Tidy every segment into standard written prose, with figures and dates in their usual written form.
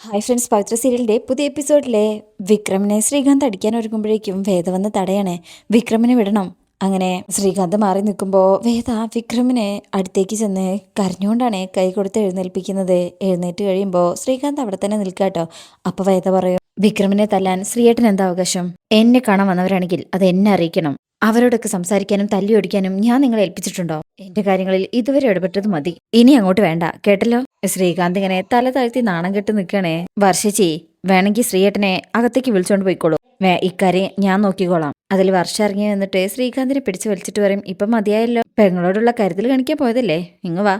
Hi friends, പവിത്ര സീരിയലിൻ്റെ പുതിയ എപ്പിസോഡിലെ വിക്രമിനെ ശ്രീകാന്ത് അടിക്കാൻ ഒരുങ്ങുമ്പോഴേക്കും വേദ വന്ന് തടയണേ. വിക്രമിനെ വിടണം. അങ്ങനെ ശ്രീകാന്ത് മാറി നിൽക്കുമ്പോൾ വേദ വിക്രമിനെ അടുത്തേക്ക് ചെന്ന് കരഞ്ഞുകൊണ്ടാണ് കൈ കൊടുത്ത് എഴുന്നേൽപ്പിക്കുന്നത്. എഴുന്നേറ്റ് കഴിയുമ്പോൾ ശ്രീകാന്ത് അവിടെ തന്നെ നിൽക്കാട്ടോ. അപ്പോൾ വേദ പറയും, വിക്രമിനെ തല്ലാൻ ശ്രീയേട്ടൻ എന്താ അവകാശം? എന്നെ കാണാൻ വന്നവരാണെങ്കിൽ അത് എന്നെ അറിയിക്കണം. അവരോടൊക്കെ സംസാരിക്കാനും തല്ലിയൊടിക്കാനും ഞാൻ നിങ്ങളെ ഏൽപ്പിച്ചിട്ടുണ്ടോ? എന്റെ കാര്യങ്ങളിൽ ഇതുവരെ ഇടപെട്ടത് മതി. ഇനി അങ്ങോട്ട് വേണ്ട, കേട്ടല്ലോ? ശ്രീകാന്ത് ഇങ്ങനെ തല താഴ്ത്തി നാണം കെട്ട് നിൽക്കണേ. വർഷിച്ചി, വേണമെങ്കിൽ ശ്രീയേട്ടനെ അകത്തേക്ക് വിളിച്ചോണ്ട് പോയിക്കോളൂ. ഇക്കാര്യം ഞാൻ നോക്കിക്കോളാം. അതിൽ വർഷ ഇറങ്ങി വന്നിട്ട് ശ്രീകാന്തിനെ പിടിച്ചു വലിച്ചിട്ട് പറയും, ഇപ്പം മതിയായല്ലോ, പെങ്ങളോടുള്ള കരുതൽ കാണിക്കാൻ പോയതല്ലേ, ഇങ്ങ് വാ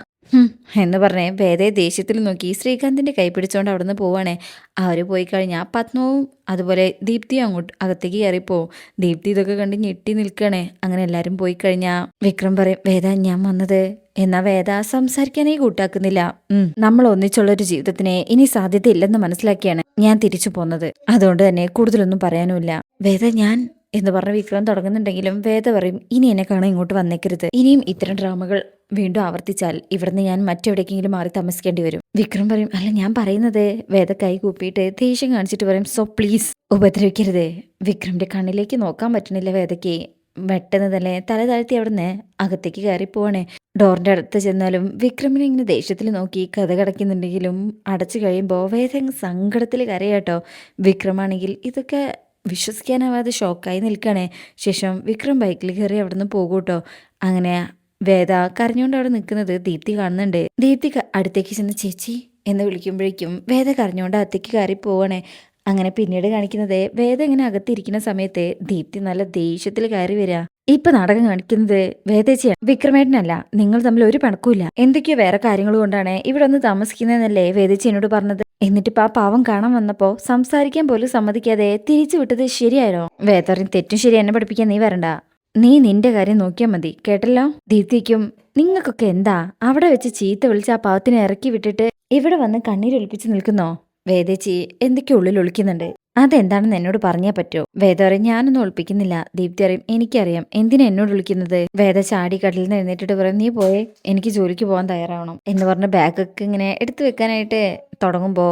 എന്ന് പറഞ്ഞേ വേദയെ ദേഷ്യത്തിൽ നോക്കി ശ്രീകാന്തിന്റെ കൈ പിടിച്ചോണ്ട് അവിടുന്ന് പോവാണേ. അവര് പോയി കഴിഞ്ഞാൽ പത്മവും അതുപോലെ ദീപ്തിയും അങ്ങോട്ട് അകത്തേക്ക് കയറിപ്പോവും. ദീപ്തി ഇതൊക്കെ കണ്ട് ഞെട്ടി നിൽക്കണേ. അങ്ങനെ എല്ലാരും പോയി കഴിഞ്ഞാൽ വിക്രം പറയും, വേദ ഞാൻ വന്നത്. എന്നാ വേദ സംസാരിക്കാനേ കൂട്ടാക്കുന്നില്ല. നമ്മൾ ഒന്നിച്ചുള്ളൊരു ജീവിതത്തിന് ഇനി സാധ്യതയില്ലെന്ന് മനസ്സിലാക്കിയാണ് ഞാൻ തിരിച്ചു പോന്നത്. അതുകൊണ്ട് തന്നെ കൂടുതലൊന്നും പറയാനുമില്ല. വേദ ഞാൻ എന്ന് പറഞ്ഞ വിക്രം തുടങ്ങുന്നുണ്ടെങ്കിലും വേദ പറയും, ഇനി എന്നെ കാണാൻ ഇങ്ങോട്ട് വന്നേക്കരുത്. ഇനിയും ഇത്തരം ഡ്രാമകൾ വീണ്ടും ആവർത്തിച്ചാൽ ഇവിടുന്ന് ഞാൻ മറ്റെവിടേക്കെങ്കിലും മാറി താമസിക്കേണ്ടി വരും. വിക്രം പറയും, അല്ല ഞാൻ പറയുന്നത്. വേദ കൈ കൂപ്പിയിട്ട് ദേഷ്യം കാണിച്ചിട്ട് പറയും, സോ പ്ലീസ് ഉപദ്രവിക്കരുത്. വിക്രമിന്റെ കണ്ണിലേക്ക് നോക്കാൻ പറ്റണില്ല വേദയ്ക്ക്. വെട്ടുന്നത് തന്നെ തല താഴ്ത്തി അവിടുന്ന് അകത്തേക്ക് കയറി പോവാണേ. ഡോറിന്റെ അടുത്ത് ചെന്നാലും വിക്രമിനെ ഇങ്ങനെ ദേഷ്യത്തിൽ നോക്കി കഥ കടക്കുന്നുണ്ടെങ്കിലും അടച്ചു കഴിയുമ്പോൾ വേദ സങ്കടത്തിൽ കരയാട്ടോ. വിക്രമാണെങ്കിൽ ഇതൊക്കെ വിശ്വസിക്കാനാവാതെ ഷോക്കായി നിൽക്കണേ. ശേഷം വിക്രം ബൈക്കിൽ കയറി അവിടുന്ന് പോകൂട്ടോ. അങ്ങനെ വേദ കരഞ്ഞുകൊണ്ട് അവിടെ നിൽക്കുന്നത് ദീപ്തി കാണുന്നുണ്ട്. ദീപ്തി അടുത്തേക്ക് ചെന്ന് ചേച്ചി എന്ന് വിളിക്കുമ്പോഴേക്കും വേദ കരഞ്ഞുകൊണ്ട് അകത്തേക്ക് കയറി പോവാണേ. അങ്ങനെ പിന്നീട് കാണിക്കുന്നത് വേദ ഇങ്ങനെ അകത്തിരിക്കുന്ന സമയത്ത് ദീപ്തി നല്ല ദേഷ്യത്തിൽ കയറി വരിക. ഇപ്പൊ നാടകം കാണിക്കുന്നത് വേദേച്ചിയാണ്, വിക്രമേട്ടനല്ല. നിങ്ങൾ തമ്മിൽ ഒരു പിണക്കുമില്ല. എന്തൊക്കെയോ വേറെ കാര്യങ്ങൾ കൊണ്ടാണ് ഇവിടെ ഒന്ന് താമസിക്കുന്നതെന്നല്ലേ വേദേച്ചി എന്നോട് പറഞ്ഞത്. എന്നിട്ടിപ്പോ ആ പാവം കാണാൻ വന്നപ്പോ സംസാരിക്കാൻ പോലും സമ്മതിക്കാതെ തിരിച്ചു വിട്ടത് ശരിയായോ? വേദറിന് തെറ്റും ശരി എന്നെ പഠിപ്പിക്കാൻ നീ വരണ്ട. നീ നിന്റെ കാര്യം നോക്കിയാൽ മതി, കേട്ടല്ലോ? ദീപ്തിക്കും നിങ്ങൾക്കൊക്കെ എന്താ? അവിടെ വെച്ച് ചീത്ത വിളിച്ച് ആ പാവത്തിനെ ഇറക്കി വിട്ടിട്ട് ഇവിടെ വന്ന് കണ്ണീരൊലിപ്പിച്ച് നിൽക്കുന്നോ? വേദേച്ചി എന്തൊക്കെ ഉള്ളിൽ ഒളിക്കുന്നുണ്ട്. അതെന്താണെന്ന് എന്നോട് പറഞ്ഞാൽ പറ്റുമോ? വേദ പറയും, ഞാനൊന്നും ഒളിപ്പിക്കുന്നില്ല. ദീപ്തി അറിയും, എനിക്കറിയാം എന്തിനാ എന്നോട് വിളിക്കുന്നത്. വേദ ചാടി കടലിൽ നിന്ന് എഴുന്നേറ്റിട്ട് പറയും, നീ പോയേ, എനിക്ക് ജോലിക്ക് പോകാൻ തയ്യാറാവണം എന്ന് പറഞ്ഞ് ബാഗൊക്കെ ഇങ്ങനെ എടുത്തു വെക്കാനായിട്ട് തുടങ്ങുമ്പോൾ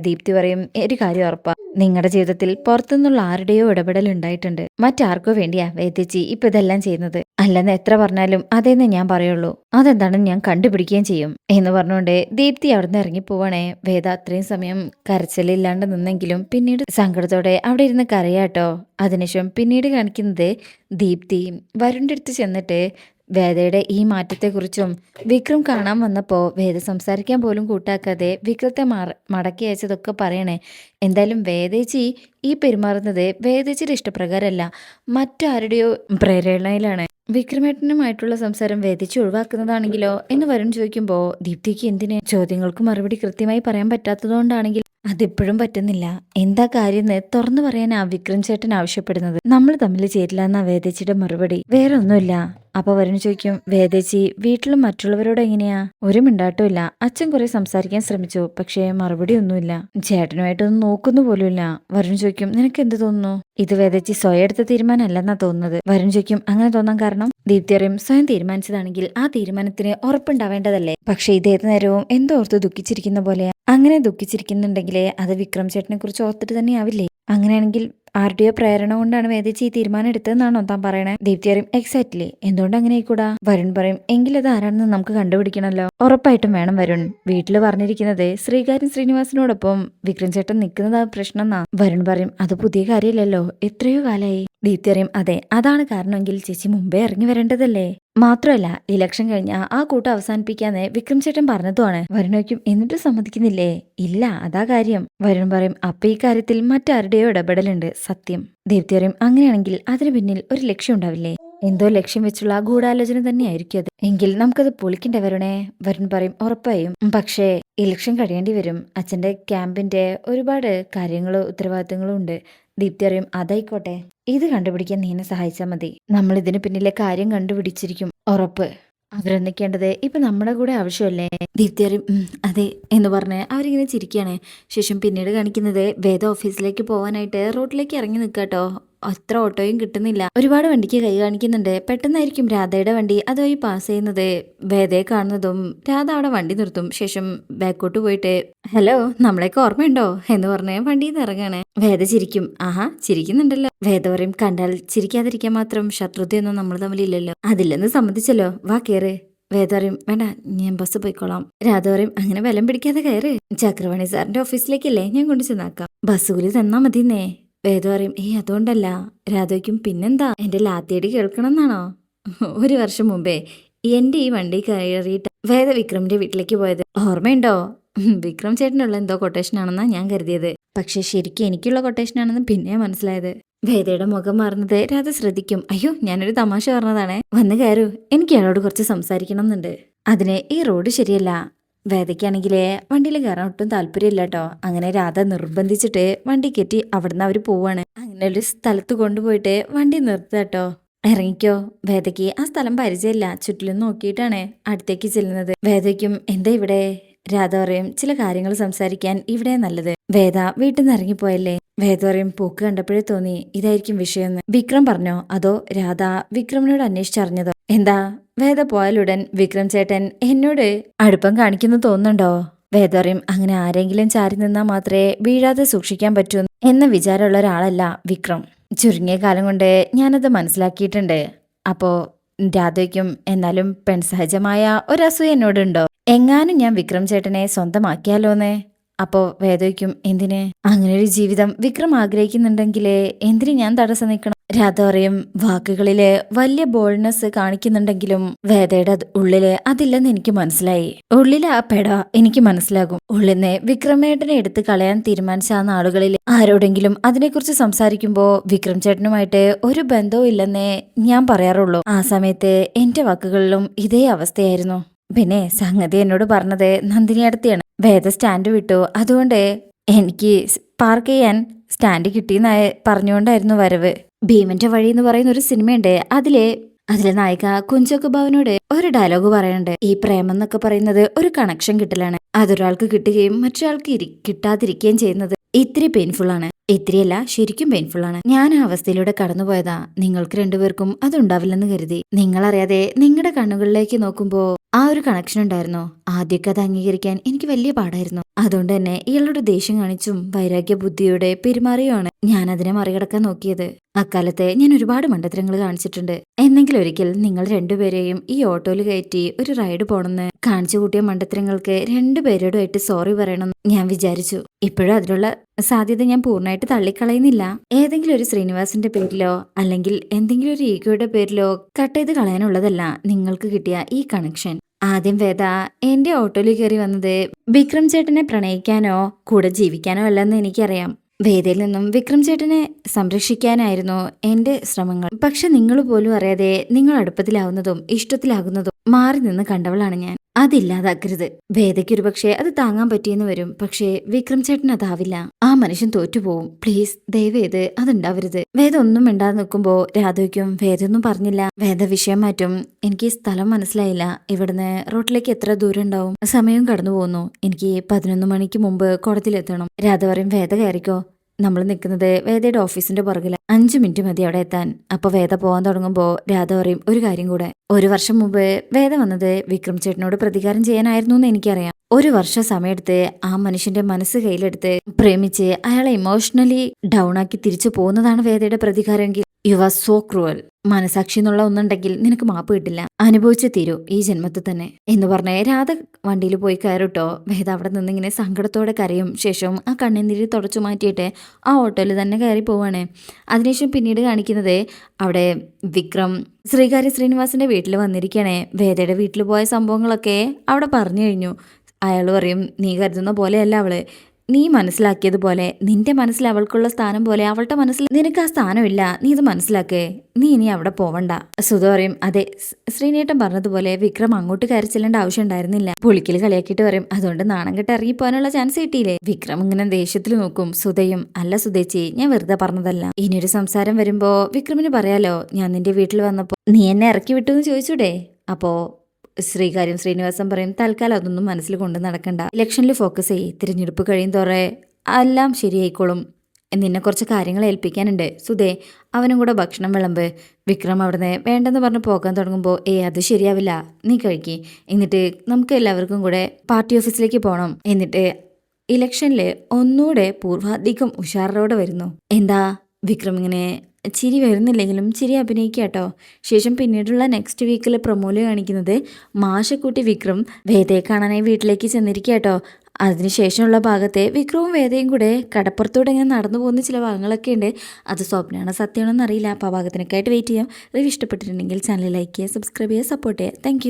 ദീപ്തി പറയും, ഒരു കാര്യം ഉറപ്പാ, നിങ്ങളുടെ ജീവിതത്തിൽ പുറത്തുനിന്നുള്ള ആരുടെയോ ഇടപെടൽ ഉണ്ടായിട്ടുണ്ട്. മറ്റാർക്കോ വേണ്ടിയാ വേദേച്ചി ഇപ്പൊ ഇതെല്ലാം ചെയ്യുന്നത്. അല്ലെന്ന് എത്ര പറഞ്ഞാലും അതേന്ന് ഞാൻ പറയുള്ളൂ. അതെന്താണെന്ന് ഞാൻ കണ്ടുപിടിക്കുകയും ചെയ്യും എന്ന് പറഞ്ഞുകൊണ്ട് ദീപ്തി അവിടുന്ന് ഇറങ്ങിപ്പോവാണേ. വേദ അത്രയും സമയം കരച്ചിലില്ലാണ്ട് നിന്നെങ്കിലും പിന്നീട് സങ്കടത്തോടെ അവിടെ ഇരുന്ന് കരയാട്ടോ. അതിനുശേഷം പിന്നീട് കാണിക്കുന്നത് ദീപ്തി വരുണിന്റെ അടുത്ത് ചെന്നിട്ട് വേദയുടെ ഈ മാറ്റത്തെക്കുറിച്ചും വിക്രം കാണാൻ വന്നപ്പോൾ വേദ സംസാരിക്കാൻ പോലും കൂട്ടാക്കാതെ വിക്രത്തെ മടക്കി അയച്ചതൊക്കെ പറയണേ. എന്തായാലും വേദേച്ചി ഈ പെരുമാറുന്നത് വേദേച്ചിയുടെ ഇഷ്ടപ്രകാരമല്ല, മറ്റാരുടെയോ പ്രേരണയിലാണ്. വിക്രമേട്ടനുമായിട്ടുള്ള സംസാരം വേദിച്ച് ഒഴിവാക്കുന്നതാണെങ്കിലോ എന്ന് വരുൺ ചോദിക്കുമ്പോൾ ദീപ്തിക്ക് എന്തിന് ചോദ്യങ്ങൾക്ക് മറുപടി കൃത്യമായി പറയാൻ പറ്റാത്തതുകൊണ്ടാണെങ്കിൽ അതിപ്പോഴും പറ്റുന്നില്ല. എന്താ കാര്യമെന്ന് തുറന്നു പറയാനാ വിക്രം ചേട്ടൻ ആവശ്യപ്പെടുന്നത്. നമ്മൾ തമ്മിൽ ചേരില്ല എന്നാ വേദേച്ചിയുടെ മറുപടി. വേറെ ഒന്നുമില്ല. അപ്പൊ വരുൺ ചോദിക്കും, വേദേച്ചി വീട്ടിലും മറ്റുള്ളവരോട് എങ്ങനെയാ? ഒരു മിണ്ടാട്ടവും ഇല്ല. അച്ഛൻ കുറെ സംസാരിക്കാൻ ശ്രമിച്ചു, പക്ഷേ മറുപടി ഒന്നുമില്ല. ചേട്ടനുമായിട്ടൊന്നും നോക്കുന്നു പോലുമില്ല. വരുൺ ചോദിക്കും, നിനക്ക് എന്ത് തോന്നുന്നു? ഇത് വേദേച്ചി സ്വയം എടുത്ത തീരുമാനമല്ലെന്നാ തോന്നുന്നത്. വരുൺ ചോദിക്കും, അങ്ങനെ തോന്നാൻ കാരണം? ദീപ്തി അറിയും, സ്വയം തീരുമാനിച്ചതാണെങ്കിൽ ആ തീരുമാനത്തിന് ഉറപ്പുണ്ടാവേണ്ടതല്ലേ? പക്ഷെ ഇതേത് നേരവും എന്തോർത്ത് ദുഃഖിച്ചിരിക്കുന്ന പോലെയാ. അങ്ങനെ ദുഃഖിച്ചിരിക്കുന്നുണ്ടെങ്കിലേ അത് വിക്രം ചേട്ടനെ കുറിച്ച് ഓർത്തിട്ട് തന്നെ ആവില്ലേ? അങ്ങനെയാണെങ്കിൽ ആരുടെയോ പ്രേരണ കൊണ്ടാണ് വേദിച്ച് ഈ തീരുമാനം എടുത്തതെന്നാണോ താൻ പറയണേ? ദീപ്തി അറിയും, എക്സാക്ട്ലി. എന്തുകൊണ്ട് അങ്ങനെ ആയിക്കൂടാ? വരുൺ പറയും, എങ്കിലത് ആരാണെന്ന് നമുക്ക് കണ്ടുപിടിക്കണല്ലോ. ഉറപ്പായിട്ടും വേണം വരുൺ. വീട്ടിൽ പറഞ്ഞിരിക്കുന്നത് ശ്രീകാര്യൻ ശ്രീനിവാസനോടൊപ്പം വിക്രം ചേട്ടൻ നിൽക്കുന്നതാ പ്രശ്നം എന്നാ. വരുൺ പറയും, അത് പുതിയ കാര്യമില്ലല്ലോ, എത്രയോ കാലായി. ദീപ്തി അറിയും, അതെ, അതാണ് കാരണമെങ്കിൽ ചേച്ചി മുമ്പേ ഇറങ്ങി വരേണ്ടതല്ലേ? മാത്രമല്ല ഇലക്ഷൻ കഴിഞ്ഞ ആ കൂട്ടം അവസാനിപ്പിക്കാന്ന് വിക്രം ചേട്ടൻ പറഞ്ഞതുമാണ്. വരുണയ്ക്കും എന്നിട്ട് സമ്മതിക്കുന്നില്ലേ? ഇല്ല, അതാ കാര്യം. വരുൺ പറയും, അപ്പൊ ഈ കാര്യത്തിൽ മറ്റാരുടെയോ ഇടപെടലുണ്ട്, സത്യം. ദീപ്തി പറയും, അങ്ങനെയാണെങ്കിൽ അതിന് പിന്നിൽ ഒരു ലക്ഷ്യം ഉണ്ടാവില്ലേ? എന്തോ ലക്ഷ്യം വെച്ചുള്ള ഗൂഢാലോചന തന്നെയായിരിക്കും അത്. എങ്കിൽ നമുക്കത് പൊളിക്കണ്ടേ വരുണേ? വരുൺ പറയും, ഉറപ്പായും. പക്ഷേ ഇലക്ഷൻ കഴിയേണ്ടി വരും. അച്ഛന്റെ ക്യാമ്പിന്റെ ഒരുപാട് കാര്യങ്ങളും ഉത്തരവാദിത്തങ്ങളും ഉണ്ട്. ദീപ്തി അറിയും, അതായിക്കോട്ടെ, ഇത് കണ്ടുപിടിക്കാൻ നീ എന്നെ സഹായിച്ചാൽ മതി. നമ്മൾ ഇതിന് പിന്നിലെ കാര്യം കണ്ടുപിടിച്ചിരിക്കും, ഉറപ്പ്. അവരൊന്നിക്കേണ്ടത് ഇപ്പൊ നമ്മുടെ കൂടെ ആവശ്യമല്ലേ? ദീപ്തി അറിയും, അതെ എന്ന് പറഞ്ഞ് അവരിങ്ങനെ ചിരിക്കുകയാണ്. ശേഷം പിന്നീട് കാണിക്കുന്നത് വേദ ഓഫീസിലേക്ക് പോകാനായിട്ട് റോഡിലേക്ക് ഇറങ്ങി നിൽക്കാട്ടോ. അത്ര ഓട്ടോയും കിട്ടുന്നില്ല. ഒരുപാട് വണ്ടിക്ക് കൈ കാണിക്കുന്നുണ്ട്. പെട്ടെന്നായിരിക്കും രാധയുടെ വണ്ടി അതുവഴി പാസ് ചെയ്യുന്നത്. വേദയെ കാണുന്നതും രാധ അവിടെ വണ്ടി നിർത്തും. ശേഷം ബാക്കോട്ട് പോയിട്ട് ഹലോ, നമ്മളെയൊക്കെ ഓർമ്മയുണ്ടോ എന്ന് പറഞ്ഞ് വണ്ടിയിൽ നിന്ന് ഇറങ്ങാണ്. വേദ ചിരിക്കും. ആഹാ, ചിരിക്കുന്നുണ്ടല്ലോ. വേദ പറയും, കണ്ടാൽ ചിരിക്കാതിരിക്കാൻ മാത്രം ശത്രുതയൊന്നും നമ്മൾ തമ്മിലില്ലല്ലോ. അതില്ലെന്ന് സമ്മതിച്ചല്ലോ, വാ കേറ്. വേദ പറയും, വേണ്ട, ഞാൻ ബസ് പോയിക്കോളാം. രാധ പറയും, അങ്ങനെ ബലം പിടിക്കാതെ കയറ്. ചക്രവാണി സാറിന്റെ ഓഫീസിലേക്കല്ലേ ഞാൻ കൊണ്ടു ചെന്നാക്കാം. ബസ് കൂലി തന്നാ മതിന്നേ. വേദ പറയും, അതുകൊണ്ടല്ല. രാധയ്ക്കും പിന്നെന്താ, എന്റെ ലാത്തിയടി കേൾക്കണം എന്നാണോ? ഒരു വർഷം മുമ്പേ എന്റെ ഈ വണ്ടി കയറിയിട്ട് വേദ വിക്രമിന്റെ വീട്ടിലേക്ക് പോയത് ഓർമ്മയുണ്ടോ? വിക്രം ചേട്ടനുള്ള എന്തോ കൊട്ടേഷൻ ആണെന്നാ ഞാൻ കരുതിയത്. പക്ഷെ ശരിക്കും എനിക്കുള്ള കൊട്ടേഷൻ ആണെന്ന് പിന്നെ മനസ്സിലായത്. വേദയുടെ മുഖം മാറുന്നത് രാധ ശ്രദ്ധിക്കും. അയ്യോ, ഞാനൊരു തമാശ പറഞ്ഞതാണേ. വന്ന് കയറൂ, എനിക്ക് അയാളോട് കുറച്ച് സംസാരിക്കണം എന്നുണ്ട്. അതിന് ഈ റോഡ് ശരിയല്ല. വേദയ്ക്കാണെങ്കിലേ വണ്ടിയിൽ കയറാൻ ഒട്ടും താല്പര്യമില്ല കേട്ടോ. അങ്ങനെ രാധ നിർബന്ധിച്ചിട്ട് വണ്ടി കയറ്റി അവിടുന്ന് അവര് പോവാണ്. അങ്ങനെ ഒരു സ്ഥലത്ത് കൊണ്ടുപോയിട്ട് വണ്ടി നിർത്താട്ടോ. ഇറങ്ങിക്കോ. വേദയ്ക്ക് ആ സ്ഥലം പരിചയമില്ല. ചുറ്റിലും നോക്കിയിട്ടാണ് അടുത്തേക്ക് ചെല്ലുന്നത്. വേദയ്ക്കും എന്താ ഇവിടെ? രാധ പറയും, ചില കാര്യങ്ങൾ സംസാരിക്കാൻ ഇവിടെ നല്ലത്. വേദ വീട്ടിൽ നിന്ന് ഇറങ്ങിപ്പോയല്ലേ? വേദ പറയും, പോക്ക് കണ്ടപ്പോഴേ തോന്നി ഇതായിരിക്കും വിഷയമെന്ന്. വിക്രം പറഞ്ഞോ അതോ രാധ വിക്രമിനോട് അന്വേഷിച്ചറിഞ്ഞതോ? എന്താ? വേദ പോയാലുടൻ വിക്രം ചേട്ടൻ എന്നോട് അടുപ്പം കാണിക്കുന്നു തോന്നുന്നുണ്ടോ? വേദ പറയും, അങ്ങനെ ആരെങ്കിലും ചാരി നിന്നാൽ മാത്രമേ വീഴാതെ സൂക്ഷിക്കാൻ പറ്റൂ എന്ന വിചാരമുള്ള ഒരാളല്ല വിക്രം. ചുരുങ്ങിയ കാലം കൊണ്ട് ഞാനത് മനസ്സിലാക്കിയിട്ടുണ്ട്. അപ്പോ രാധയ്ക്കും എന്നാലും പെൺസഹജമായ ഒരസൂയ എന്നോടുണ്ടോ? എങ്ങാനും ഞാൻ വിക്രം ചേട്ടനെ സ്വന്തമാക്കിയാലോന്നേ. അപ്പോ വേദയ്ക്കും, എന്തിന്? അങ്ങനെ ഒരു ജീവിതം വിക്രം ആഗ്രഹിക്കുന്നുണ്ടെങ്കിലേ എന്തിന് ഞാൻ തടസ്സം നിൽക്കണം? രാധ പറയും, വാക്കുകളില് വലിയ ബോൾഡ്നെസ് കാണിക്കുന്നുണ്ടെങ്കിലും വേദയുടെ ഉള്ളില് അതില്ലെന്ന് എനിക്ക് മനസ്സിലായി. ഉള്ളില് ആ പെട എനിക്ക് മനസ്സിലാകും. ഉള്ളിന്ന് വിക്രമേട്ടനെ എടുത്ത് കളയാൻ തീരുമാനിച്ച ആളുകളിൽ ആരോടെങ്കിലും അതിനെക്കുറിച്ച് സംസാരിക്കുമ്പോ വിക്രം ചേട്ടനുമായിട്ട് ഒരു ബന്ധവും ഇല്ലെന്നേ ഞാൻ പറയാറുള്ളൂ. ആ സമയത്ത് എന്റെ വാക്കുകളിലും ഇതേ അവസ്ഥയായിരുന്നു. പിന്നെ സംഗതി എന്നോട് പറഞ്ഞത് നന്ദിനി അടുത്തെയാണ്. വേദ സ്റ്റാൻഡ് വിട്ടു, അതുകൊണ്ട് എനിക്ക് പാർക്ക് ചെയ്യാൻ സ്റ്റാൻഡ് കിട്ടിയെന്നായി പറഞ്ഞുകൊണ്ടായിരുന്നു വരവ്. ഭീമന്റെ വഴി എന്ന് പറയുന്ന ഒരു സിനിമയുണ്ട്. അതിലെ നായിക കുഞ്ചോക്ക് ഭവനോട് ഒരു ഡയലോഗ് പറയുന്നുണ്ട്. ഈ പ്രേമം എന്നൊക്കെ പറയുന്നത് ഒരു കണക്ഷൻ കിട്ടലാണ്. അതൊരാൾക്ക് കിട്ടുകയും മറ്റൊരാൾക്ക് കിട്ടാതിരിക്കുകയും ചെയ്യുന്നത് ഇത്തിരി പെയിൻഫുൾ ആണ്. ഇത്തിരിയല്ല, ശരിക്കും പെയിൻഫുൾ ആണ്. ഞാൻ ആ അവസ്ഥയിലൂടെ കടന്നുപോയതാ. നിങ്ങൾക്ക് രണ്ടുപേർക്കും അതുണ്ടാവില്ലെന്ന് കരുതി. നിങ്ങളറിയാതെ നിങ്ങളുടെ കണ്ണുകളിലേക്ക് നോക്കുമ്പോ ആ ഒരു കണക്ഷൻ ഉണ്ടായിരുന്നു. ആദ്യമൊക്കെ അത് അംഗീകരിക്കാൻ എനിക്ക് വലിയ പാടായിരുന്നു. അതുകൊണ്ട് തന്നെ ഇയാളുടെ ദേഷ്യം കാണിച്ചും വൈരാഗ്യ ബുദ്ധിയോടെ പെരുമാറിയുമാണ് ഞാൻ അതിനെ മറികടക്കാൻ നോക്കിയത്. അക്കാലത്തെ ഞാൻ ഒരുപാട് മണ്ടത്തരങ്ങൾ കാണിച്ചിട്ടുണ്ട്. എന്നെങ്കിലും ഒരിക്കൽ നിങ്ങൾ രണ്ടുപേരെയും ഈ ഓട്ടോയിൽ കയറ്റി ഒരു റൈഡ് പോണെന്ന് കാണിച്ചു കൂട്ടിയ മണ്ടത്തരങ്ങൾക്ക് രണ്ടുപേരോടുമായിട്ട് സോറി പറയണം ഞാൻ വിചാരിച്ചു. ഇപ്പോഴും അതിനുള്ള സാധ്യത ഞാൻ പൂർണ്ണമായിട്ട് തള്ളിക്കളയുന്നില്ല. ഏതെങ്കിലും ഒരു ശ്രീനിവാസിന്റെ പേരിലോ അല്ലെങ്കിൽ എന്തെങ്കിലും ഒരു ഈഗോയുടെ പേരിലോ കട്ട് ചെയ്ത് കളയാനുള്ളതല്ല നിങ്ങൾക്ക് കിട്ടിയ ഈ കണക്ഷൻ. ആദ്യം വേദ എന്റെ ഓട്ടോയിൽ കയറി വന്നത് വിക്രം ചേട്ടനെ പ്രണയിക്കാനോ കൂടെ ജീവിക്കാനോ അല്ലെന്ന് എനിക്കറിയാം. വേദയിൽ നിന്നും വിക്രം ചേട്ടനെ സംരക്ഷിക്കാനായിരുന്നു എന്റെ ശ്രമങ്ങൾ. പക്ഷെ നിങ്ങൾ പോലും അറിയാതെ നിങ്ങൾ അടുപ്പത്തിലാവുന്നതും ഇഷ്ടത്തിലാകുന്നതും മാറി നിന്ന് കണ്ടവളാണ് ഞാൻ. അതില്ലാതാക്കരുത്. വേദയ്ക്കൊരു പക്ഷേ അത് താങ്ങാൻ പറ്റിയെന്ന് വരും. പക്ഷേ വിക്രം ചേട്ടൻ അതാവില്ല. ആ മനുഷ്യൻ തോറ്റുപോകും. പ്ലീസ് ദയവേത് അതുണ്ടാവരുത്. വേദ ഒന്നും മിണ്ടാതെ നിൽക്കുമ്പോ രാധയ്ക്കും വേദൊന്നും പറഞ്ഞില്ല. വേദ വിഷയം മാറ്റും. എനിക്ക് സ്ഥലം മനസ്സിലായില്ല. ഇവിടുന്ന് റോട്ടിലേക്ക് എത്ര ദൂരം ഉണ്ടാവും? സമയം കടന്നു പോകുന്നു. എനിക്ക് 11 മണിക്ക് മുമ്പ് കോടതിയിലെത്തണം. രാധ പറയും, വേദ കയറിക്കോ. നമ്മൾ നിൽക്കുന്നത് വേദയുടെ ഓഫീസിന്റെ പുറകില. 5 മിനിറ്റ് മതി അവിടെ എത്താൻ. അപ്പൊ വേദ പോകാൻ തുടങ്ങുമ്പോ രാധ പറയും, ഒരു കാര്യം കൂടെ. 1 വർഷം മുമ്പ് വേദ വന്നത് വിക്രം ചേട്ടനോട് പ്രതികാരം ചെയ്യാനായിരുന്നു എന്ന് എനിക്കറിയാം. 1 വർഷം സമയമെടുത്ത് ആ മനുഷ്യന്റെ മനസ്സ് കയ്യിലെടുത്ത് പ്രേമിച്ച് അയാളെ ഇമോഷണലി ഡൗൺ ആക്കി തിരിച്ചു പോകുന്നതാണ് വേദയുടെ പ്രതികാരമെങ്കിൽ യു ആർ സോ ക്രൂവൽ. മനസാക്ഷി എന്നുള്ള ഒന്നുണ്ടെങ്കിൽ നിനക്ക് മാപ്പ് കിട്ടില്ല. അനുഭവിച്ചു തീരൂ ഈ ജന്മത്തിൽ തന്നെ എന്ന് പറഞ്ഞ് രാധ വണ്ടിയിൽ പോയി കയറിട്ടോ. വേദ അവിടെ നിന്നിങ്ങനെ സങ്കടത്തോടെ കരയും. ശേഷം ആ കണ്ണുനീര് തുടച്ചു മാറ്റിയിട്ട് ആ ഓട്ടോയിൽ തന്നെ കയറി പോവാണ്. അതിനുശേഷം പിന്നീട് കാണിക്കുന്നത് അവിടെ വിക്രം ശ്രീനിവാസിന്റെ വീട്ടിൽ വന്നിരിക്കണേ. വേദയുടെ വീട്ടിൽ പോയ സംഭവങ്ങളൊക്കെ അവിടെ പറഞ്ഞു കഴിഞ്ഞു. അയാൾ പറയും, നീ കരുതുന്ന പോലെയല്ല അവള്. നീ മനസ്സിലാക്കിയതുപോലെ നിന്റെ മനസ്സിൽ അവൾക്കുള്ള സ്ഥാനം പോലെ അവളുടെ മനസ്സിൽ നിനക്ക് ആ സ്ഥാനമില്ല. നീ ഇത് മനസ്സിലാക്കേ. നീ ഇനി അവിടെ പോവണ്ട. സുധ പറയും, അതെ, ശ്രീനേട്ടൻ പറഞ്ഞതുപോലെ വിക്രം അങ്ങോട്ട് കയറി ചെല്ലേണ്ട ആവശ്യം ഉണ്ടായിരുന്നില്ല. പുളിക്കൽ കളിയാക്കിയിട്ട് പറയും, അതുകൊണ്ട് നാണം കെട്ട് ഇറങ്ങിപ്പോകാനുള്ള ചാൻസ് കിട്ടിയില്ലേ? വിക്രം ഇങ്ങനെ ദേഷ്യത്തിൽ നോക്കും. സുധയും, അല്ല സുധേച്ചി, ഞാൻ വെറുതെ പറഞ്ഞതല്ല. ഇനിയൊരു സംസാരം വരുമ്പോ വിക്രമിന് പറയാലോ, ഞാൻ നിന്റെ വീട്ടിൽ വന്നപ്പോ നീ എന്നെ ഇറക്കി വിട്ടു എന്ന് ചോദിച്ചൂടെ? അപ്പോ ശ്രീനിവാസൻ പറയും, തൽക്കാലം അതൊന്നും മനസ്സിൽ കൊണ്ട് നടക്കണ്ട. ഇലക്ഷനിൽ ഫോക്കസ് ചെയ്യ്. തിരഞ്ഞെടുപ്പ് കഴിയും തോറെ എല്ലാം ശരിയായിക്കോളും. നിന്നെ കുറച്ച് കാര്യങ്ങൾ ഏൽപ്പിക്കാനുണ്ട് സുധേ, അവനും കൂടെ ഭക്ഷണം വിളമ്പ്. വിക്രം അവിടുന്ന് വേണ്ടെന്ന് പറഞ്ഞ് പോകാൻ തുടങ്ങുമ്പോൾ അത് ശരിയാവില്ല, നീ കഴിക്കേ, എന്നിട്ട് നമുക്ക് എല്ലാവർക്കും കൂടെ പാർട്ടി ഓഫീസിലേക്ക് പോകണം. എന്നിട്ട് ഇലക്ഷനിൽ ഒന്നുകൂടെ പൂർവാധികം ഉഷാറോടെ വരുന്നു. എന്താ വിക്രം ഇങ്ങനെ ചിരി വരുന്നില്ലെങ്കിലും ചിരി അഭിനയിക്കാട്ടോ. ശേഷം പിന്നീടുള്ള നെക്സ്റ്റ് വീക്കിൽ പ്രൊമോല് കാണിക്കുന്നത് മാഷക്കുട്ടി വിക്രം വേദയെ കാണാനായി വീട്ടിലേക്ക് ചെന്നിരിക്കാട്ടോ. അതിനുശേഷമുള്ള ഭാഗത്തെ വിക്രവും വേദയും കൂടെ കടപ്പുറത്തോടെ ഇങ്ങനെ നടന്നു പോകുന്ന ചില ഭാഗങ്ങളൊക്കെ ഉണ്ട്. അത് സ്വപ്നമാണോ സത്യമാണോ എന്നറിയില്ല. അപ്പോൾ ആ ഭാഗത്തിനൊക്കെ ആയിട്ട് വെയിറ്റ് ചെയ്യാം. റിവ്യൂ ഇഷ്ടപ്പെട്ടിട്ടുണ്ടെങ്കിൽ ചാനൽ ലൈക്ക് ചെയ്യുക, സബ്സ്ക്രൈബ് ചെയ്യുക, സപ്പോർട്ട് ചെയ്യുക. താങ്ക്